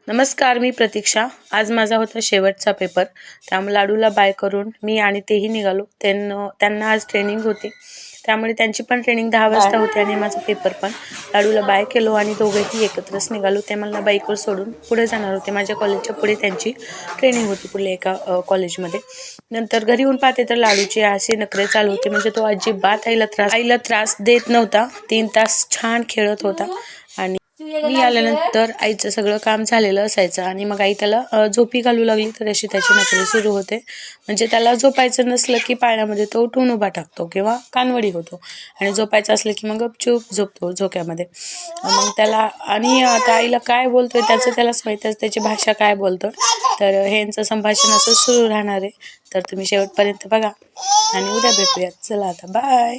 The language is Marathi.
नमस्कार, मी प्रतीक्षा. आज माझा होता शेवटचा पेपर. त्यामुळे लाडूला बाय करून मी आणि तेही निघालो. त्यांना आज ट्रेनिंग होती, त्यामुळे त्यांची पण ट्रेनिंग 10 वाजता होती आणि माझा पेपर पण. लाडूला बाय केलो आणि दोघेही एकत्रच निघालो. ते मला बाईकवर सोडून पुढे जाणार होते. माझ्या कॉलेजच्या पुढे त्यांची ट्रेनिंग होती, पुढे एका कॉलेजमध्ये. नंतर घरी येऊन पाहते तर लाडूचे असे नखरे चालू होते, म्हणजे तो अजिबात आईला त्रास देत नव्हता. 3 तास छान खेळत होता आणि मी आल्यानंतर आईचं सगळं काम झालेलं असायचं आणि मग आई त्याला झोपी घालू लागली तर अशी त्याची नखरे सुरू होते. म्हणजे त्याला झोपायचं नसलं की पाळण्यामध्ये तो उठून उभा टाकतो किंवा कानवडी होतो, आणि झोपायचं असलं की मग गपचूप झोपतो झोक्यामध्ये. मग त्याला आणि आता आईला काय बोलतोय त्याचं त्यालाच माहीत, त्याची भाषा काय बोलतोय. तर ह्यांचं संभाषण असं सुरू राहणार आहे. तर तुम्ही शेवटपर्यंत बघा आणि उद्या भेटूयात. चला आता बाय.